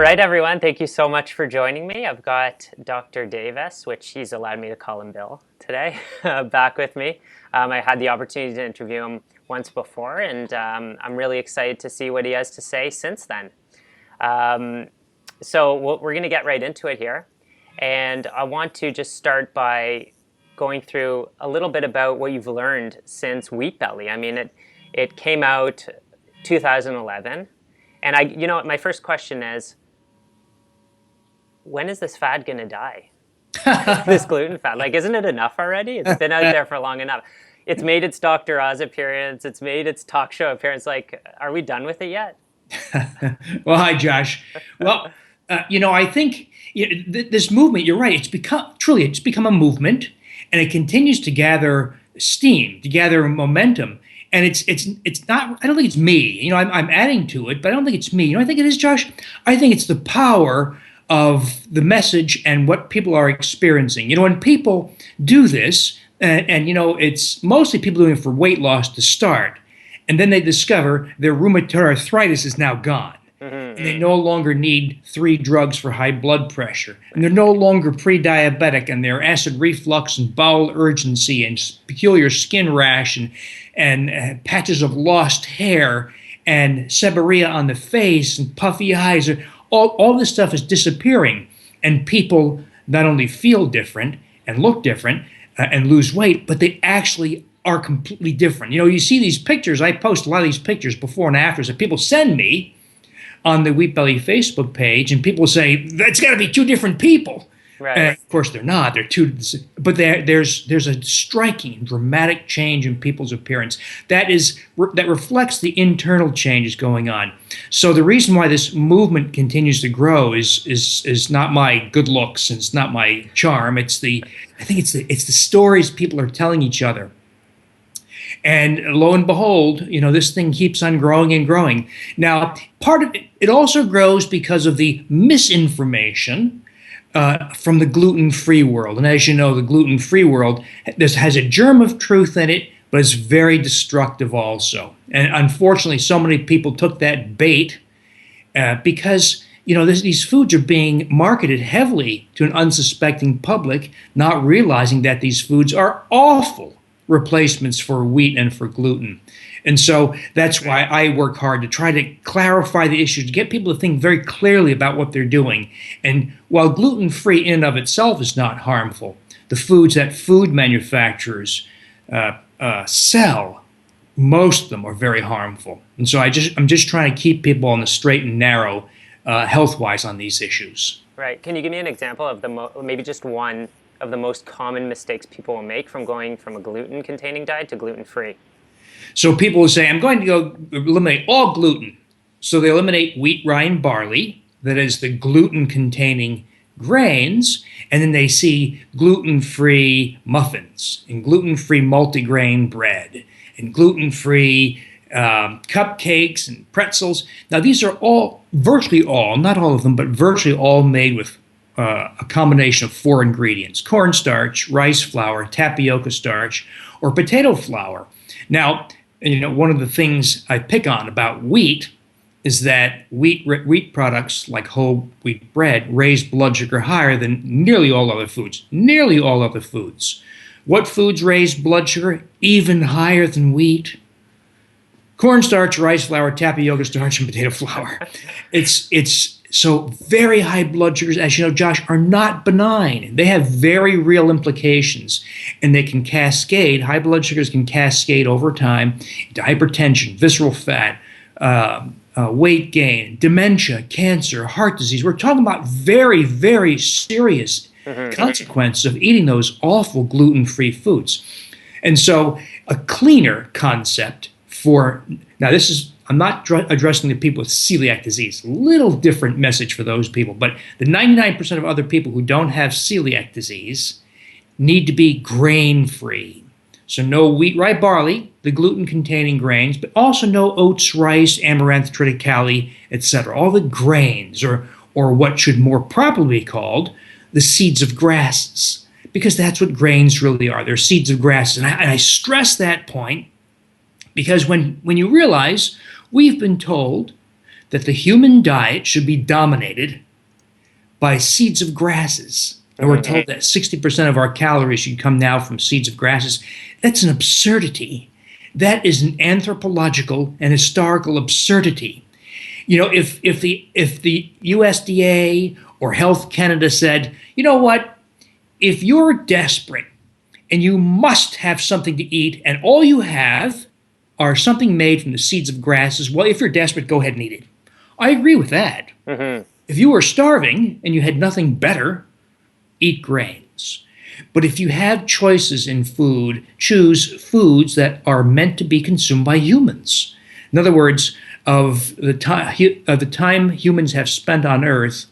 right, everyone. Thank you so much for joining me. I've got Dr. Davis, which he's allowed me to call him Bill today, back with me. I had the opportunity to interview him once before, and I'm really excited to see what he has to say since then. We're going to get right into it here. And I want to just start by going through a little bit about what you've learned since Wheat Belly. I mean, it came out 2011. And my first question is, when is this fad going to die? This gluten fad. Like, isn't it enough already? It's been out there for long enough. It's made its Dr. Oz appearance. It's made its talk show appearance. Like, are we done with it yet? Well, hi, Josh. Well, I think this movement, you're right, it's become a movement, and it continues to gather steam, to gather momentum. And it's not, I don't think it's me. I'm adding to it, but I don't think it's me. I think it is, Josh? I think it's the power of the message and what people are experiencing. When people do this, and it's mostly people doing it for weight loss to start, and then they discover their rheumatoid arthritis is now gone. And they no longer need 3 drugs for high blood pressure. And they're no longer pre-diabetic, and their acid reflux and bowel urgency and peculiar skin rash and patches of lost hair and seborrhea on the face and puffy eyes. All this stuff is disappearing. And people not only feel different and look different and lose weight, but they actually are completely different. You see these pictures. I post a lot of these pictures before and afters that people send me on the Wheat Belly Facebook page, and people say, that's got to be 2 different people. Right. And of course, they're not. They're 2, but there's a striking, dramatic change in people's appearance that reflects the internal changes going on. So the reason why this movement continues to grow is not my good looks, and it's not my charm. I think it's the stories people are telling each other. And lo and behold, this thing keeps on growing and growing. Now, part of it also grows because of the misinformation from the gluten-free world. And as you know, the gluten-free world has a germ of truth in it, but it's very destructive also. And unfortunately, so many people took that bait because these foods are being marketed heavily to an unsuspecting public, not realizing that these foods are awful replacements for wheat and for gluten. And so that's why I work hard to try to clarify the issues, to get people to think very clearly about what they're doing. And while gluten-free in and of itself is not harmful, the foods that food manufacturers sell, most of them are very harmful. And so I'm just trying to keep people on the straight and narrow health-wise on these issues. Right. Can you give me an example of maybe just one of the most common mistakes people will make from going from a gluten-containing diet to gluten-free? So people will say, I'm going to go eliminate all gluten. So they eliminate wheat, rye, and barley, that is the gluten-containing grains, and then they see gluten-free muffins and gluten-free multigrain bread and gluten-free cupcakes and pretzels. Now these are virtually all, not all of them, but virtually all made with a combination of 4 ingredients: cornstarch, rice flour, tapioca starch, or potato flour. Now, one of the things I pick on about wheat is that wheat products like whole wheat bread raise blood sugar higher than nearly all other foods. Nearly all other foods. What foods raise blood sugar even higher than wheat? Cornstarch, rice flour, tapioca starch, and potato flour. So very high blood sugars, as you know, Josh, are not benign. They have very real implications, and they can cascade. High blood sugars can cascade over time into hypertension, visceral fat, weight gain, dementia, cancer, heart disease. We're talking about very, very serious consequences of eating those awful gluten-free foods. And so a cleaner concept I'm not addressing the people with celiac disease. Little different message for those people. But the 99% of other people who don't have celiac disease need to be grain-free. So no wheat, rye, barley, the gluten-containing grains, but also no oats, rice, amaranth, triticale, etc. All the grains, or what should more properly be called the seeds of grasses, because that's what grains really are. They're seeds of grasses. And I stress that point because when you realize we've been told that the human diet should be dominated by seeds of grasses. And we're told that 60% of our calories should come now from seeds of grasses. That's an absurdity. That is an anthropological and historical absurdity. You know, if the USDA or Health Canada said, you know what, if you're desperate and you must have something to eat and all you have are something made from the seeds of grasses, well, if you're desperate, go ahead and eat it. I agree with that. If you were starving and you had nothing better, eat grains. But if you have choices in food, choose foods that are meant to be consumed by humans. In other words, of the time humans have spent on Earth,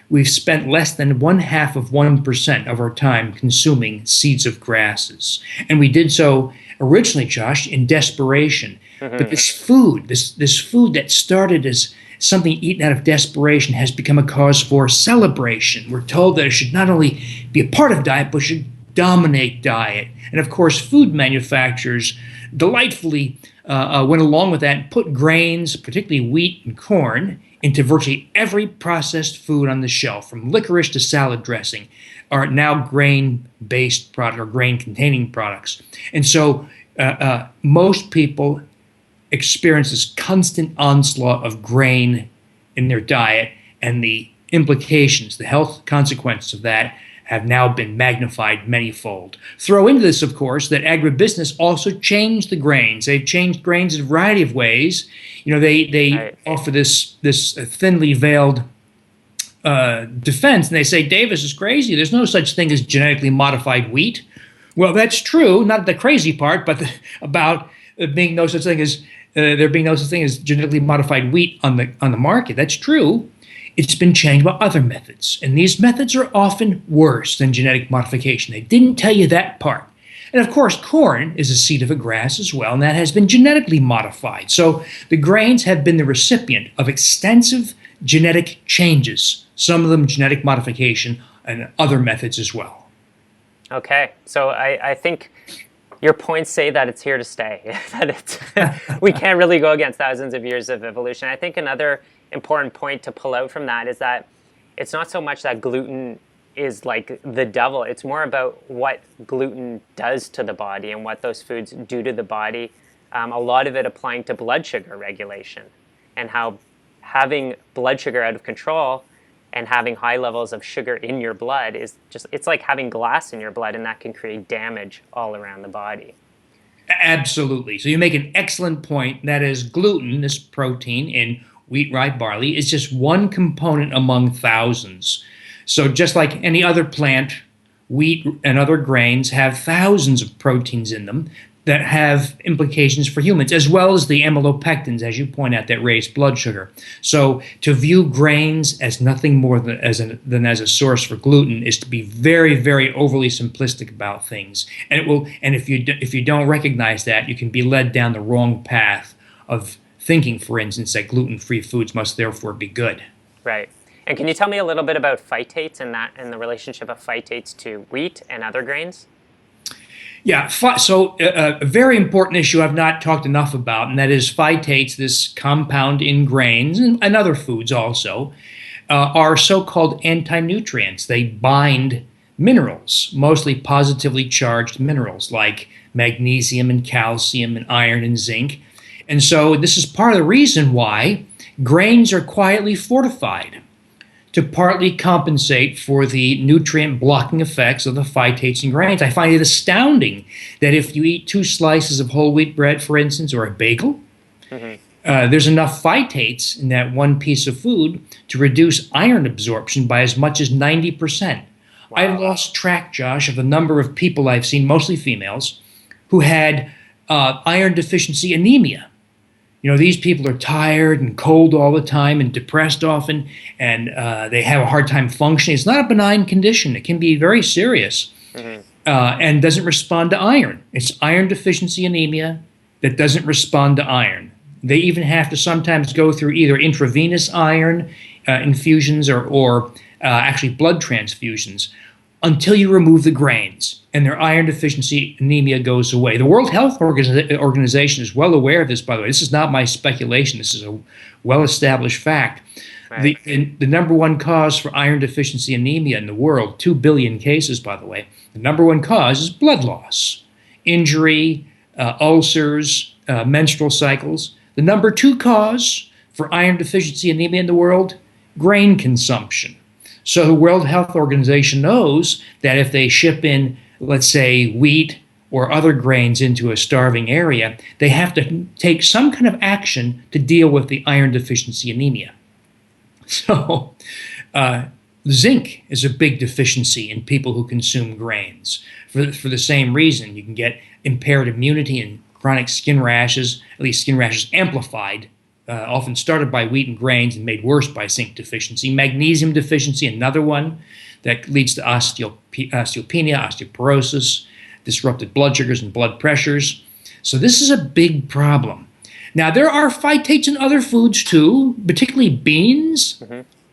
we've spent less than 1/2% of our time consuming seeds of grasses. And we did so originally, Josh, in desperation. But this food that started as something eaten out of desperation has become a cause for celebration. We're told that it should not only be a part of diet, but should dominate diet. And of course, food manufacturers delightfully went along with that and put grains, particularly wheat and corn, into virtually every processed food on the shelf, from licorice to salad dressing, are now grain-based product or grain-containing products. And so most people experience this constant onslaught of grain in their diet, and the implications, the health consequences of that have now been magnified manyfold. Throw into this, of course, that agribusiness also changed the grains. They've changed grains in a variety of ways. You know, they offer this thinly veiled defense, and they say Davis is crazy. There's no such thing as genetically modified wheat. Well, that's true, not the crazy part, but about being no such thing as there being no such thing as genetically modified wheat on the market. That's true. It's been changed by other methods, and these methods are often worse than genetic modification. They didn't tell you that part. And of course, corn is a seed of a grass as well, and that has been genetically modified. So the grains have been the recipient of extensive genetic changes, some of them genetic modification, and other methods as well. Okay, so I think your points say that it's here to stay, that we can't really go against thousands of years of evolution. I think another important point to pull out from that is that it's not so much that gluten is like the devil. It's more about what gluten does to the body and what those foods do to the body. A lot of it applying to blood sugar regulation, and how having blood sugar out of control and having high levels of sugar in your blood is just, it's like having glass in your blood, and that can create damage all around the body. Absolutely. So you make an excellent point. That is, gluten, this protein in wheat, rye, barley, is just one component among thousands. So just like any other plant, wheat and other grains have thousands of proteins in them that have implications for humans, as well as the amylopectins, as you point out, that raise blood sugar. So to view grains as nothing more than as a source for gluten is to be very, very overly simplistic about things. And if you don't recognize that, you can be led down the wrong path of thinking, for instance, that gluten-free foods must therefore be good. Right. And can you tell me a little bit about phytates and the relationship of phytates to wheat and other grains? Yeah, so a very important issue I've not talked enough about, and that is phytates, this compound in grains and other foods also, are so-called anti-nutrients. They bind minerals, mostly positively charged minerals like magnesium and calcium and iron and zinc. And so this is part of the reason why grains are quietly fortified, to partly compensate for the nutrient blocking effects of the phytates in grains. I find it astounding that if you eat 2 slices of whole wheat bread, for instance, or a bagel, there's enough phytates in that one piece of food to reduce iron absorption by as much as 90%. Wow. I've lost track, Josh, of the number of people I've seen, mostly females, who had iron deficiency anemia. You know, these people are tired and cold all the time and depressed often, and they have a hard time functioning. It's not a benign condition. It can be very serious and doesn't respond to iron. It's iron deficiency anemia that doesn't respond to iron. They even have to sometimes go through either intravenous iron infusions or actually blood transfusions. until you remove the grains, and their iron deficiency anemia goes away. The World Health Organization is well aware of this, by the way. This is not my speculation. This is a well-established fact. Right. The number one cause for iron deficiency anemia in the world, 2 billion cases, by the way, the number one cause is blood loss, injury, ulcers, menstrual cycles. The number two cause for iron deficiency anemia in the world, grain consumption. So the World Health Organization knows that if they ship in, let's say, wheat or other grains into a starving area, they have to take some kind of action to deal with the iron deficiency anemia. So zinc is a big deficiency in people who consume grains. For the same reason, you can get impaired immunity and chronic skin rashes, at least skin rashes amplified, often started by wheat and grains and made worse by zinc deficiency. Magnesium deficiency, another one that leads to osteopenia, osteoporosis, disrupted blood sugars and blood pressures. So this is a big problem. Now, there are phytates in other foods too, particularly beans,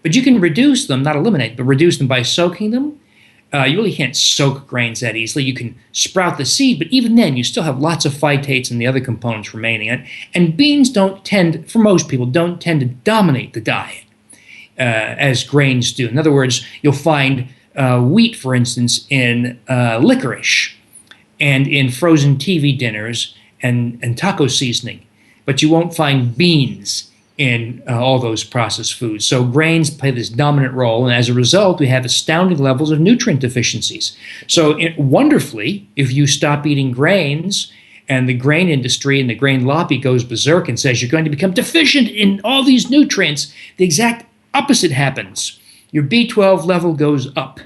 but you can reduce them, not eliminate, but reduce them by soaking them. You really can't soak grains that easily. You can sprout the seed, but even then, you still have lots of phytates and the other components remaining. And beans don't tend, for most people, don't tend to dominate the diet as grains do. In other words, you'll find wheat, for instance, in licorice and in frozen TV dinners and taco seasoning, but you won't find beans in all those processed foods. So grains play this dominant role, and as a result, we have astounding levels of nutrient deficiencies. So wonderfully, if you stop eating grains and the grain industry and the grain lobby goes berserk and says you're going to become deficient in all these nutrients, the exact opposite happens. Your B12 level goes up.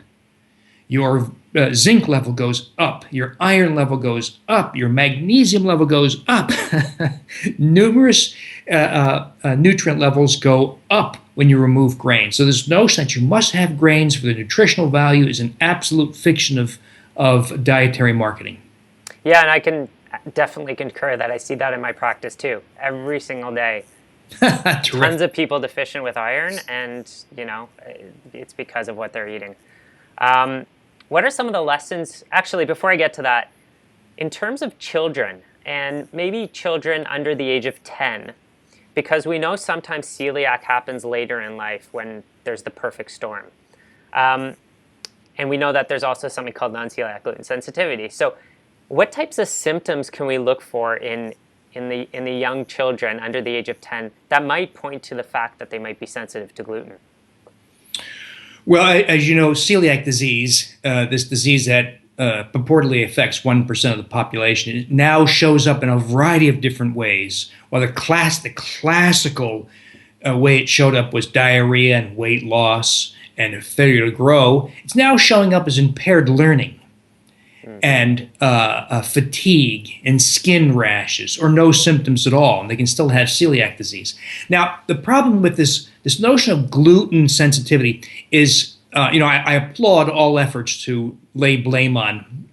Your zinc level goes up, your iron level goes up, your magnesium level goes up. Numerous nutrient levels go up when you remove grains. So this notion that you must have grains for the nutritional value is an absolute fiction of dietary marketing. Yeah, and I can definitely concur that I see that in my practice too. Every single day. Tons of people deficient with iron, and it's because of what they're eating. What are some of the lessons, actually, before I get to that, in terms of children, and maybe children under the age of 10, because we know sometimes celiac happens later in life when there's the perfect storm. And we know that there's also something called non-celiac gluten sensitivity. So what types of symptoms can we look for in the young children under the age of 10 that might point to the fact that they might be sensitive to gluten? Well, as you know, celiac disease, this disease that purportedly affects 1% of the population, it now shows up in a variety of different ways. While the classical way it showed up was diarrhea and weight loss and failure to grow, it's now showing up as impaired learning and fatigue and skin rashes, or no symptoms at all, and they can still have celiac disease. Now, the problem with this notion of gluten sensitivity is, I applaud all efforts to lay blame on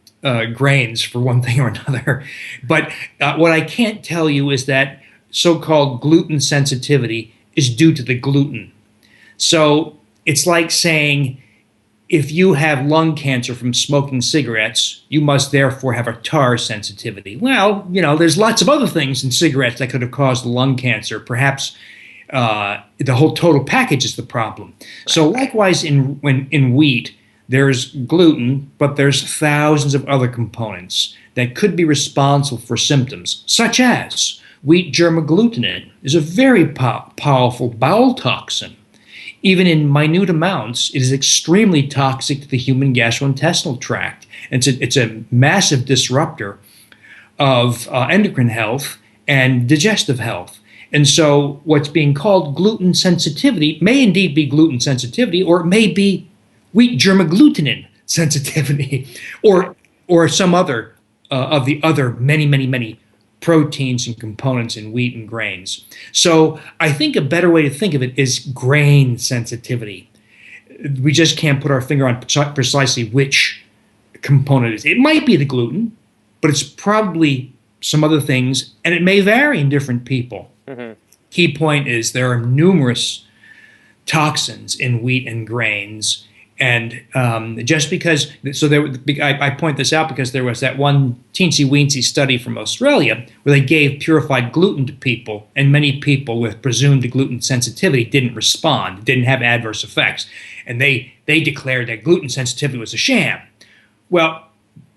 grains for one thing or another, but what I can't tell you is that so-called gluten sensitivity is due to the gluten. So it's like saying, if you have lung cancer from smoking cigarettes, you must therefore have a tar sensitivity. Well, there's lots of other things in cigarettes that could have caused lung cancer. Perhaps the whole total package is the problem. So likewise in wheat, there's gluten, but there's thousands of other components that could be responsible for symptoms, such as wheat germ agglutinin is a very powerful bowel toxin. Even in minute amounts, it is extremely toxic to the human gastrointestinal tract. It's a massive disruptor of endocrine health and digestive health. And so what's being called gluten sensitivity may indeed be gluten sensitivity, or it may be wheat germ agglutinin sensitivity, or some other of the other many proteins and components in wheat and grains. So I think a better way to think of it is grain sensitivity. We just can't put our finger on precisely which component it is. It might be the gluten, but it's probably some other things, and it may vary in different people. Key point is there are numerous toxins in wheat and grains, And just because, so there, I point this out because there was that one teensy-weensy study from Australia where they gave purified gluten to people, and many people with presumed gluten sensitivity didn't respond, didn't have adverse effects. And they declared that gluten sensitivity was a sham. Well,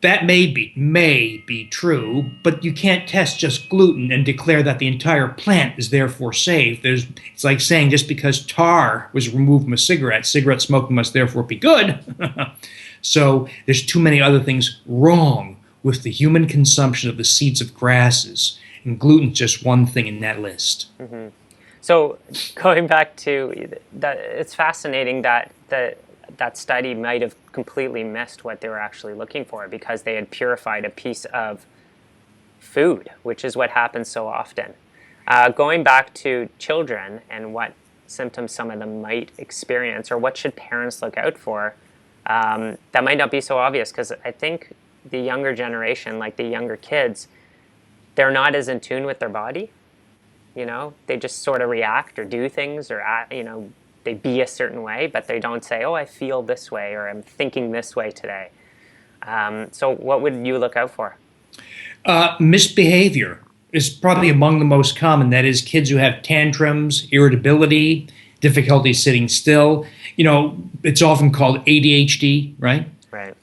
that may be true, but you can't test just gluten and declare that the entire plant is therefore safe. It's like saying just because tar was removed from a cigarette smoking must therefore be good. So there's too many other things wrong with the human consumption of the seeds of grasses, and gluten's just one thing in that list. Mm-hmm. So going back to that, it's fascinating that that study might have completely missed what they were actually looking for because they had purified a piece of food, which is what happens so often. Going back to children and what symptoms some of them might experience, or what should parents look out for, that might not be so obvious, because I think the younger generation, like the younger kids, they're not as in tune with their body. They just sort of react or do things, or they be a certain way, but they don't say, oh, I feel this way, or I'm thinking this way today. So what would you look out for? Misbehavior is probably among the most common. That is, kids who have tantrums, irritability, difficulty sitting still. It's often called ADHD, right? Right.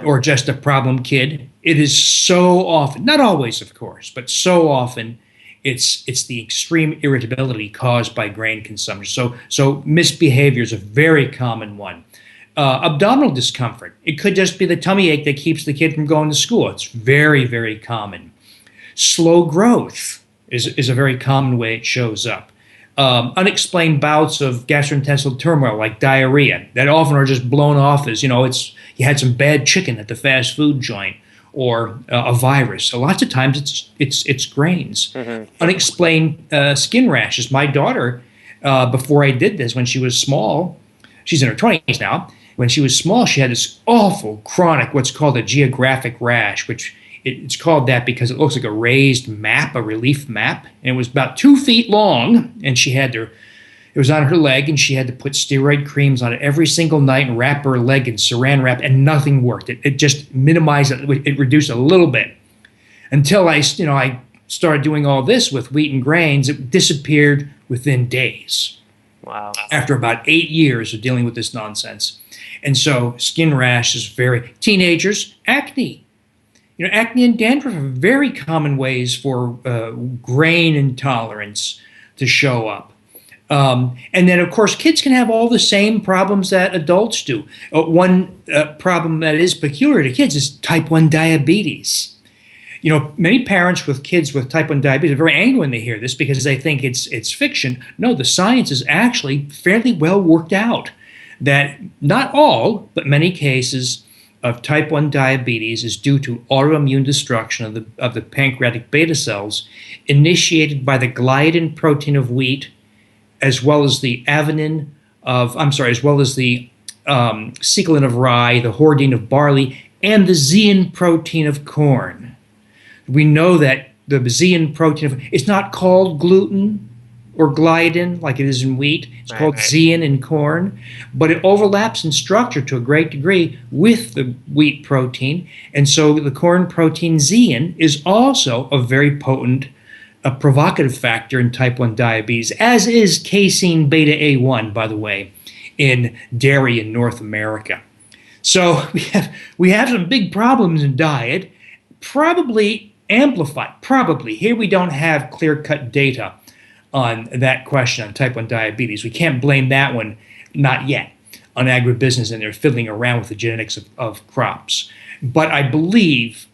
Or just a problem kid. It is so often, not always, of course, but so often, it's the extreme irritability caused by grain consumption. So misbehavior is a very common one. Abdominal discomfort. It could just be the tummy ache that keeps the kid from going to school. It's very, very common. Slow growth is a very common way it shows up. Unexplained bouts of gastrointestinal turmoil, like diarrhea, that often are just blown off as, you had some bad chicken at the fast food joint, or a virus. So lots of times it's grains. Mm-hmm. Unexplained skin rashes. My daughter, before I did this, when she was small, she's in her 20s now. When she was small, she had this awful chronic, what's called a geographic rash, which it's called that because it looks like a raised map, a relief map, and it was about 2 feet long, and it was on her leg, and she had to put steroid creams on it every single night and wrap her leg in saran wrap, and nothing worked. It just minimized it. It reduced a little bit until I started doing all this with wheat and grains. It disappeared within days. Wow. After about 8 years of dealing with this nonsense. And so skin rash is teenagers, acne. Acne and dandruff are very common ways for grain intolerance to show up. And then, of course, kids can have all the same problems that adults do. One problem that is peculiar to kids is type 1 diabetes. Many parents with kids with type 1 diabetes are very angry when they hear this because they think it's fiction. No, the science is actually fairly well worked out that not all, but many cases of type 1 diabetes is due to autoimmune destruction of the pancreatic beta cells initiated by the gliadin protein of wheat, as well as the as well as the secalin of rye, the hordein of barley, and the zein protein of corn. We know that the zein protein it's not called gluten or gliadin like it is in wheat. It's called zein in corn, but it overlaps in structure to a great degree with the wheat protein, and so the corn protein zein is also a very potent a provocative factor in type 1 diabetes, as is casein beta A1, by the way, in dairy in North America. So we have some big problems in diet, probably amplified. Here we don't have clear-cut data on that question on type 1 diabetes. We can't blame that one, not yet, on agribusiness and they're fiddling around with the genetics of crops. But I believe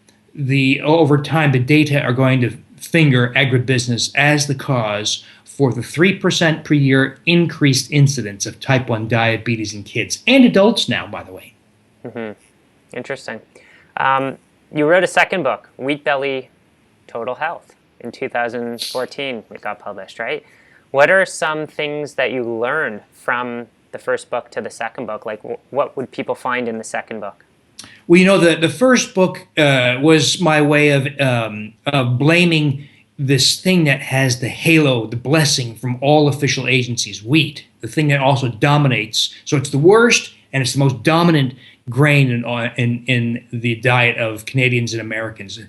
over time the data are going to finger agribusiness as the cause for the 3% per year increased incidence of type 1 diabetes in kids and adults now, by the way. Mm-hmm. Interesting. You wrote a second book, Wheat Belly Total Health, in 2014. It got published, right? What are some things that you learned from the first book to the second book? Like, what would people find in the second book? Well, the first book was my way of blaming this thing that has the halo, the blessing from all official agencies, wheat, the thing that also dominates. So it's the worst, and it's the most dominant grain in the diet of Canadians and Americans.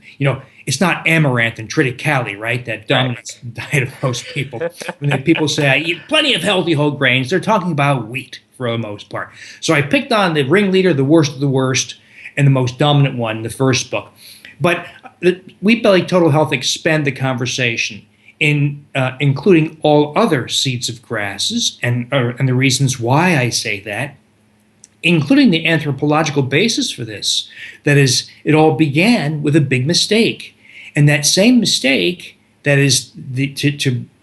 It's not amaranth and triticale, right? That dominates the diet of most people. When people say I eat plenty of healthy whole grains, they're talking about wheat for the most part. So I picked on the ringleader, the worst of the worst, and the most dominant one in the first book. But the Wheat Belly Total Health expand the conversation in including all other seeds of grasses and the reasons why I say that, including the anthropological basis for this. That is, it all began with a big mistake. And that same mistake, that is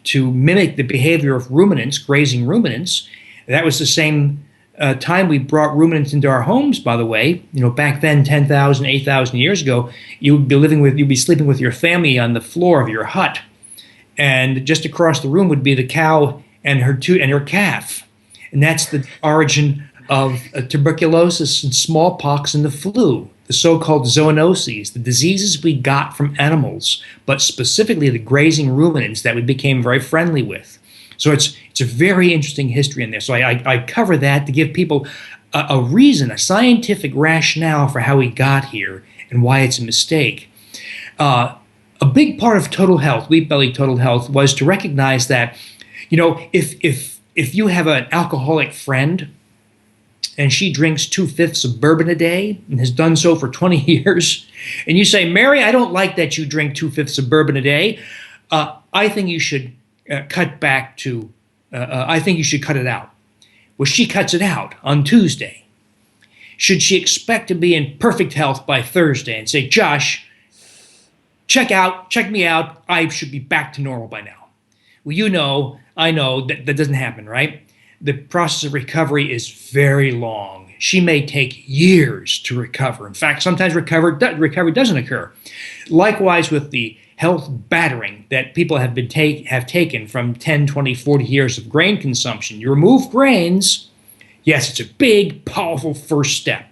to mimic the behavior of ruminants, grazing ruminants, that was the same time we brought ruminants into our homes, by the way. Back then, 10,000, 8,000 years ago, you'd be sleeping with your family on the floor of your hut. And just across the room would be the cow and her calf. And that's the origin of tuberculosis and smallpox and the flu, the so-called zoonoses, the diseases we got from animals, but specifically the grazing ruminants that we became very friendly with. So it's a very interesting history in there. So I cover that to give people a reason, a scientific rationale for how we got here and why it's a mistake. A big part of total health, Wheat Belly Total Health, was to recognize that, if you have an alcoholic friend and she drinks 2/5 of bourbon a day and has done so for 20 years, and you say, Mary, I don't like that you drink 2/5 of bourbon a day. I think you should cut back to, I think you should cut it out. Well, she cuts it out on Tuesday. Should she expect to be in perfect health by Thursday and say, Josh, check me out, I should be back to normal by now? Well, I know that doesn't happen, right? The process of recovery is very long. She may take years to recover. In fact, sometimes recovery doesn't occur. Likewise with the health battering that people have taken from 10, 20, 40 years of grain consumption. You remove grains, yes, it's a big, powerful first step,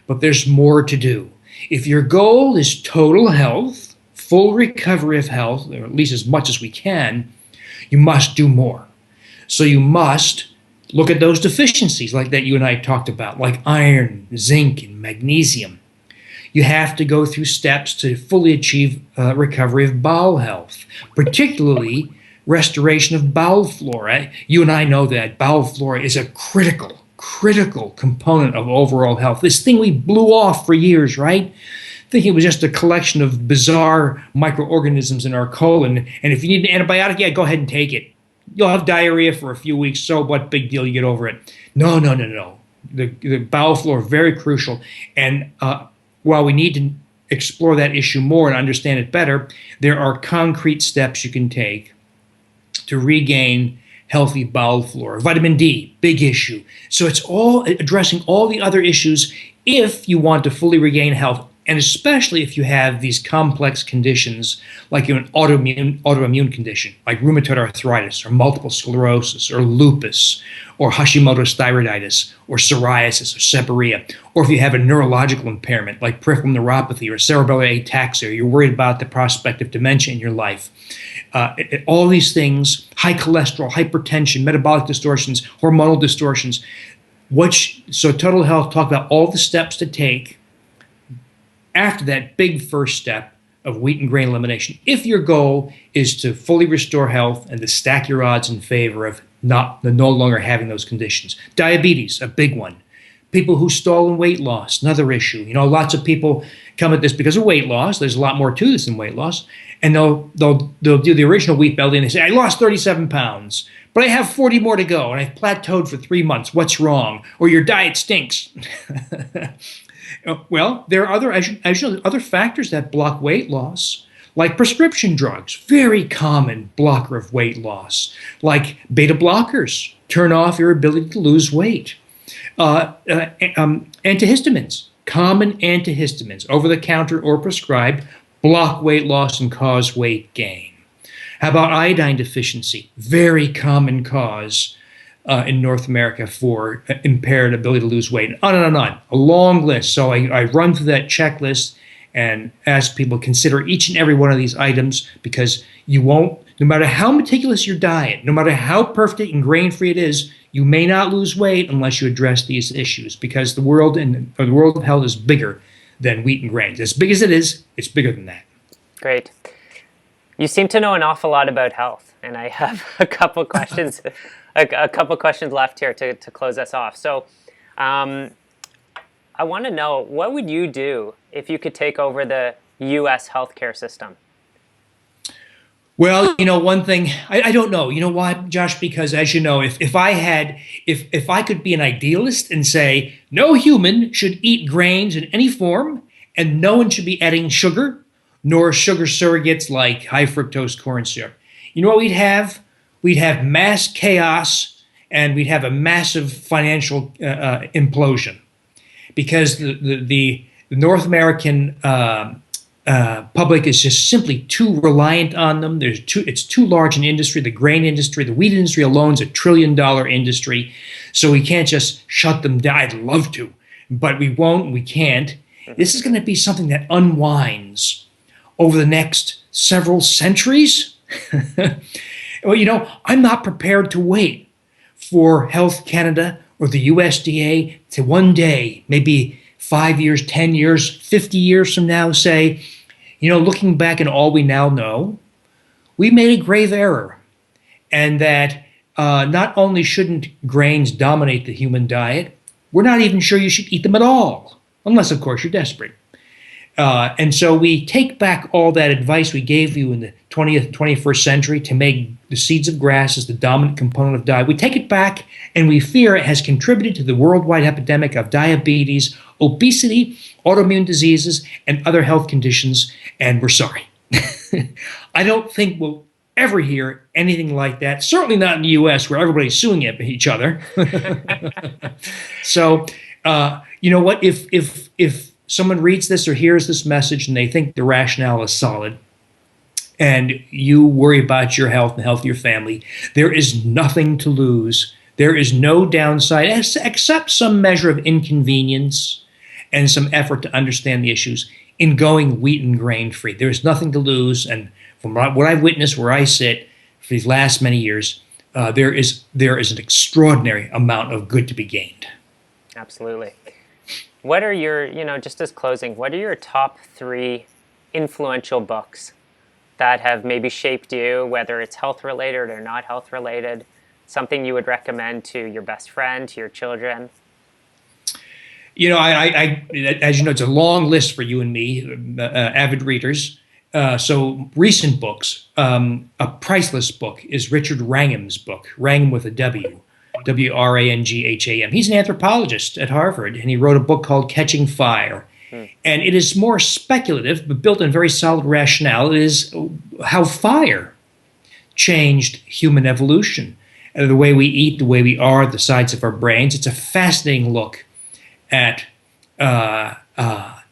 but there's more to do. If your goal is total health, full recovery of health, or at least as much as we can, you must do more. So you must look at those deficiencies like that you and I talked about, like iron, zinc, and magnesium. You have to go through steps to fully achieve recovery of bowel health, particularly restoration of bowel flora. You and I know that bowel flora is a critical component of overall health. This thing we blew off for years, right? Thinking it was just a collection of bizarre microorganisms in our colon. And if you need an antibiotic, yeah, go ahead and take it. You'll have diarrhea for a few weeks, so what, big deal, you get over it. No. The bowel flora, very crucial. And while we need to explore that issue more and understand it better, there are concrete steps you can take to regain healthy bowel flora. Vitamin D, big issue. So it's all addressing all the other issues if you want to fully regain health, and especially if you have these complex conditions like an autoimmune condition like rheumatoid arthritis or multiple sclerosis or lupus or Hashimoto's thyroiditis or psoriasis or seborrhea, or if you have a neurological impairment like peripheral neuropathy or cerebellar ataxia, or you're worried about the prospect of dementia in your life. All these things, high cholesterol, hypertension, metabolic distortions, hormonal distortions. So Total Health talk about all the steps to take after that big first step of wheat and grain elimination, if your goal is to fully restore health and to stack your odds in favor of no longer having those conditions. Diabetes, a big one. People who stall in weight loss, another issue. Lots of people come at this because of weight loss. There's a lot more to this than weight loss. And they'll do the original Wheat Belly and they say, I lost 37 pounds, but I have 40 more to go and I've plateaued for 3 months. What's wrong? Or your diet stinks. Well, there are other factors that block weight loss, like prescription drugs, very common blocker of weight loss, like beta blockers, turn off your ability to lose weight. Antihistamines, common antihistamines, over-the-counter or prescribed, block weight loss and cause weight gain. How about iodine deficiency? Very common cause in North America for impaired ability to lose weight. On and on. A long list. So I run through that checklist and ask people consider each and every one of these items, because you no matter how meticulous your diet, no matter how perfect and grain-free it is, you may not lose weight unless you address these issues, because the world of health is bigger than wheat and grains. As big as it is, it's bigger than that. Great. You seem to know an awful lot about health, and I have a couple questions, a couple questions left here to close us off. So, I want to know, what would you do if you could take over the U.S. healthcare system? Well, one thing, I don't know. You know why, Josh? Because as you know, if I could be an idealist and say no human should eat grains in any form, and no one should be adding sugar, nor sugar surrogates like high fructose corn syrup, you know what we'd have? We'd have mass chaos, and we'd have a massive financial implosion, because the North American public is just simply too reliant on them. It's too large an industry. The grain industry, the wheat industry alone is $1 trillion industry. So we can't just shut them down. I'd love to, but we won't, we can't. This is going to be something that unwinds over the next several centuries. Well, I'm not prepared to wait for Health Canada or the USDA to one day, maybe 5 years, 10 years, 50 years from now, say, looking back at all we now know, we made a grave error. And that not only shouldn't grains dominate the human diet, we're not even sure you should eat them at all, unless, of course, you're desperate. And so we take back all that advice we gave you in the 20th, 21st century to make the seeds of grass as the dominant component of diet. We take it back, and we fear it has contributed to the worldwide epidemic of diabetes, obesity, autoimmune diseases, and other health conditions, and we're sorry. I don't think we'll ever hear anything like that, certainly not in the U.S., where everybody's suing each other. So, you know what? If someone reads this or hears this message and they think the rationale is solid, and you worry about your health and the health of your family, there is nothing to lose. There is no downside, except some measure of inconvenience and some effort to understand the issues in going wheat and grain free. There is nothing to lose. And from what I've witnessed where I sit for these last many years, there is an extraordinary amount of good to be gained. Absolutely. What are your, just as closing, what are your top 3 influential books that have maybe shaped you, whether it's health related or not health related, something you would recommend to your best friend, to your children? I as you know, it's a long list for you and me, avid readers. So recent books, a priceless book is Richard Wrangham's book, Wrangham with a W. Wrangham. He's an anthropologist at Harvard, and he wrote a book called Catching Fire. And it is more speculative, but built on very solid rationale. It is how fire changed human evolution, the way we eat, the way we are, the sides of our brains. It's a fascinating look at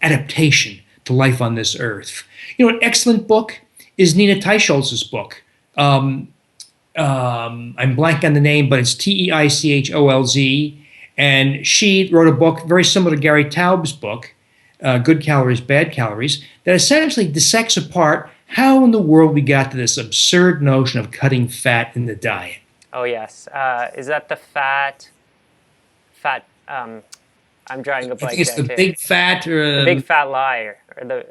adaptation to life on this earth. An excellent book is Nina Teicholz's book. I'm blank on the name, but it's Teicholz, and she wrote a book very similar to Gary Taub's book, Good Calories, Bad Calories, that essentially dissects apart how in the world we got to this absurd notion of cutting fat in the diet. Oh yes, is that the fat? I'm drawing a blank. I think it's the big fat, the big fat lie, or the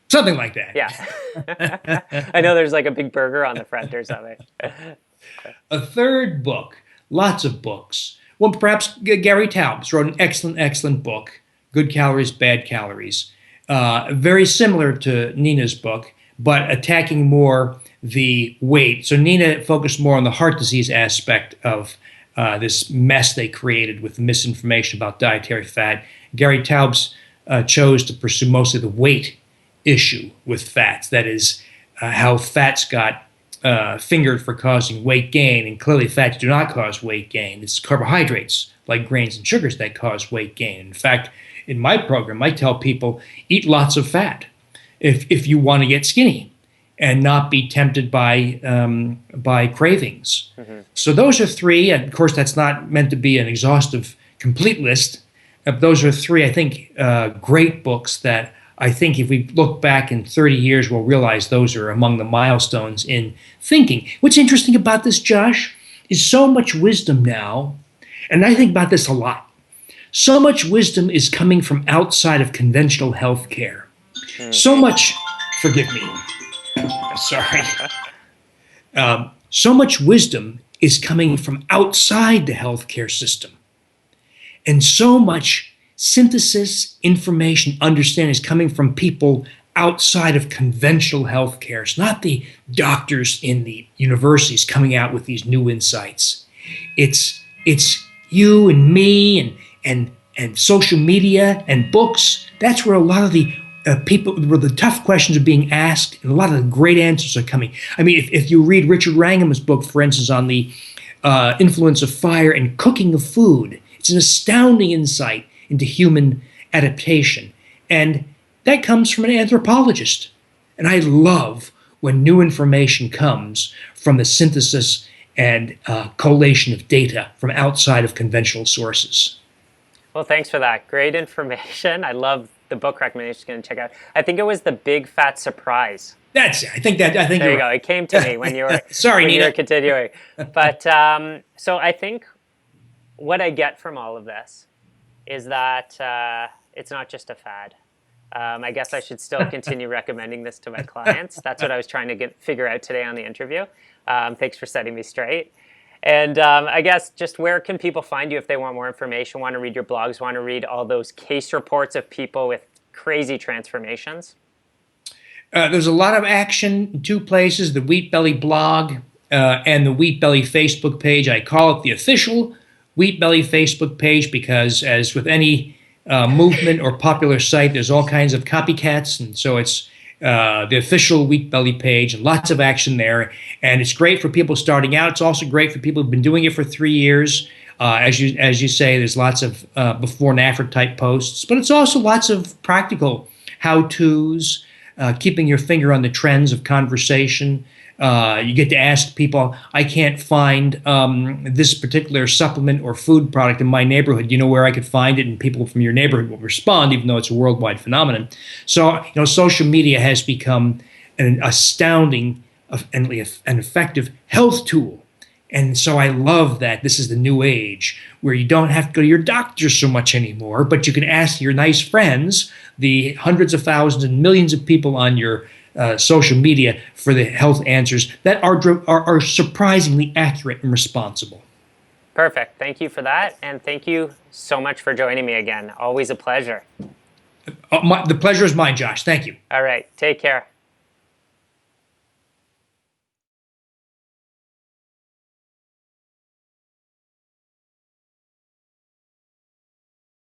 something like that. Yeah, I know there's like a big burger on the front or something. A third book, lots of books. Well, perhaps Gary Taubes wrote an excellent book, Good Calories, Bad Calories. Very similar to Nina's book, but attacking more the weight. So Nina focused more on the heart disease aspect of this mess they created with the misinformation about dietary fat. Gary Taubes chose to pursue mostly the weight issue with fats. That is, how fats got fingered for causing weight gain, and clearly fats do not cause weight gain. It's carbohydrates like grains and sugars that cause weight gain. In fact, in my program, I tell people, eat lots of fat if you want to get skinny and not be tempted by cravings. Mm-hmm. So those are 3. And of course, that's not meant to be an exhaustive, complete list. Those are 3, I think, great books that I think if we look back in 30 years, we'll realize those are among the milestones in thinking. What's interesting about this, Josh, is so much wisdom now, and I think about this a lot. So much wisdom is coming from outside of conventional healthcare. So much, forgive me, sorry. So much wisdom is coming from outside the healthcare system. And so much synthesis, information, understanding is coming from people outside of conventional healthcare. It's not the doctors in the universities coming out with these new insights. It's you and me and social media and books. That's where a lot of the where the tough questions are being asked, and a lot of the great answers are coming. I mean, if you read Richard Wrangham's book, for instance, on the influence of fire and cooking of food, it's an astounding insight into human adaptation. And that comes from an anthropologist. And I love when new information comes from the synthesis and collation of data from outside of conventional sources. Well, thanks for that. Great information. I love the book recommendation. Going to check out. I think it was The Big Fat Surprise. That's it. I think there you go. It came to me when you were sorry, when Nina. you were continuing. But so I think what I get from all of this is that it's not just a fad. I guess I should still continue recommending this to my clients. That's what I was trying to figure out today on the interview. Thanks for setting me straight. And I guess just where can people find you if they want more information, want to read your blogs, want to read all those case reports of people with crazy transformations? There's a lot of action in two places, the Wheat Belly blog and the Wheat Belly Facebook page. I call it the official Wheat Belly Facebook page because, as with any movement or popular site, there's all kinds of copycats, and so it's the official Wheat Belly page, and lots of action there. And it's great for people starting out. It's also great for people who've been doing it for 3 years. As you say, there's lots of before and after type posts, but it's also lots of practical how-tos, keeping your finger on the trends of conversation. You get to ask people, I can't find this particular supplement or food product in my neighborhood. Do you know where I could find it? And people from your neighborhood will respond, even though it's a worldwide phenomenon. So, social media has become an astounding and effective health tool. And so I love that this is the new age where you don't have to go to your doctor so much anymore, but you can ask your nice friends, the hundreds of thousands and millions of people on your social media for the health answers that are surprisingly accurate and responsible. Perfect. Thank you for that. And thank you so much for joining me again. Always a pleasure. The pleasure is mine, Josh. Thank you. All right. Take care.